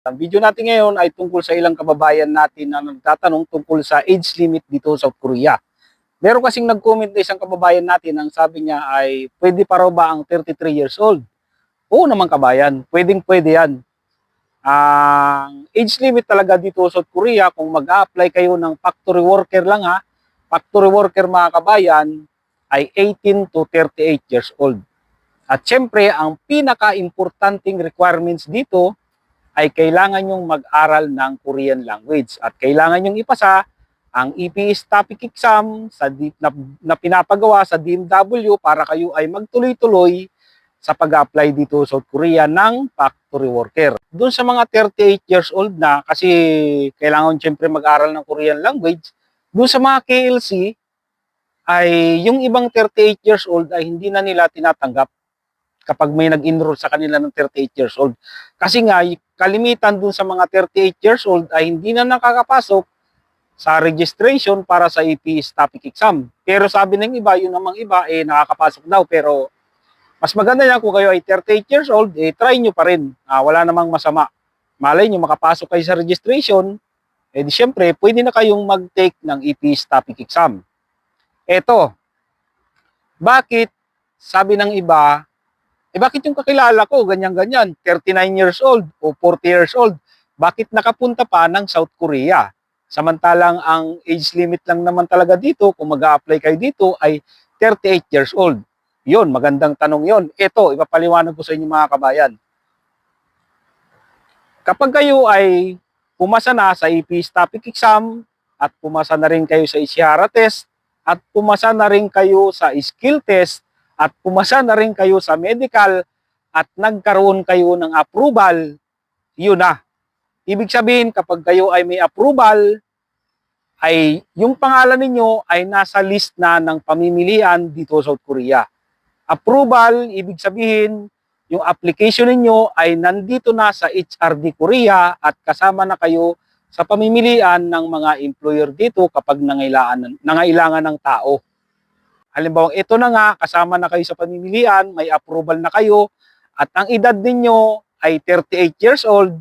Ang video natin ngayon ay tungkol sa ilang kababayan natin na nagtatanong tungkol sa age limit dito sa South Korea. Meron kasing nag-comment na isang kababayan natin, ang sabi niya ay pwede pa raw ba ang 33 years old? Oo naman kabayan, pwedeng-pwede yan. Ang age limit talaga dito sa South Korea, kung mag-a-apply kayo ng factory worker lang ha, factory worker mga kabayan, ay 18 to 38 years old. At syempre, ang pinaka-importanting requirements dito ay kailangan nyong mag-aral ng Korean language at kailangan nyong ipasa ang EPS topic exam na pinapagawa sa DMW para kayo ay magtuloy-tuloy sa pag-apply dito sa South Korea ng factory worker. Doon sa mga 38 years old na, kasi kailangan syempre mag-aral ng Korean language, doon sa mga KLC, ay yung ibang 38 years old ay hindi na nila tinatanggap kapag may nag-enroll sa kanila ng 38 years old. Kasi nga, kalimitan dun sa mga 38 years old ay hindi na nakakapasok sa registration para sa EPS topic exam. Pero sabi ng iba, yun namang iba, nakakapasok daw. Pero mas maganda yan kung kayo ay 38 years old, try nyo pa rin. Wala namang masama. Malay nyo, makapasok kayo sa registration, di syempre, pwede na kayong mag-take ng EPS topic exam. Eto, bakit sabi ng iba, bakit yung kakilala ko, ganyan-ganyan, 39 years old o 40 years old, bakit nakapunta pa ng South Korea? Samantalang ang age limit lang naman talaga dito, kung mag-a-apply kayo dito, ay 38 years old. Yun, magandang tanong yun. Ito, ipapaliwanag ko sa inyo mga kabayan. Kapag kayo ay pumasa na sa EPS topic exam, at pumasa na rin kayo sa Ishihara test, at pumasa na rin kayo sa skill test, at pumasa na rin kayo sa medical at nagkaroon kayo ng approval, yun na. Ibig sabihin, kapag kayo ay may approval, ay yung pangalan ninyo ay nasa list na ng pamimilian dito sa South Korea. Approval, ibig sabihin, yung application ninyo ay nandito na sa HRD Korea at kasama na kayo sa pamimilian ng mga employer dito kapag nangailangan ng tao. Halimbawa, ito na nga, kasama na kayo sa pamimilian, may approval na kayo, at ang edad ninyo ay 38 years old,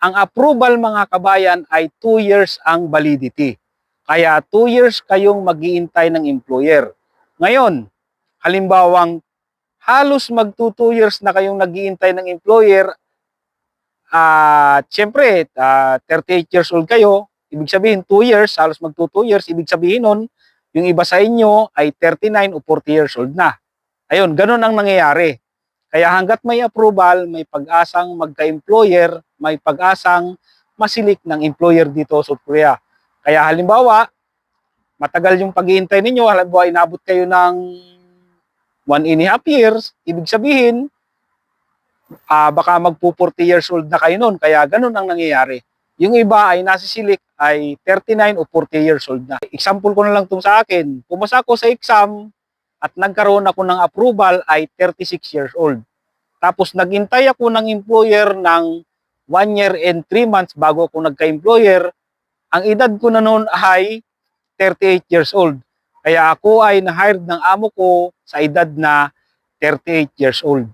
ang approval mga kabayan ay 2 years ang validity. Kaya 2 years kayong mag-iintay ng employer. Ngayon, halimbawang halos mag 2 years na kayong nag-iintay ng employer, syempre, 38 years old kayo, ibig sabihin 2 years, halos mag 2 years, ibig sabihin nun, yung iba sa inyo ay 39 o 40 years old na. Ayun, ganun ang nangyayari. Kaya hanggat may approval, may pag-asang magka-employer, may pag-asang masilik ng employer dito sa South Korea. Kaya halimbawa, matagal yung pag-iintay ninyo, halimbawa inabot kayo ng 1.5 years, ibig sabihin, baka magpo 40 years old na kayo nun. Kaya ganun ang nangyayari. Yung iba ay nasisilik ay 39 o 40 years old na. Example ko na lang itong sa akin. Pumasa ako sa exam at nagkaroon ako ng approval ay 36 years old. Tapos naghintay ako ng employer ng 1 year and 3 months bago ako nagka-employer. Ang edad ko na noon ay 38 years old. Kaya ako ay na-hired ng amo ko sa edad na 38 years old.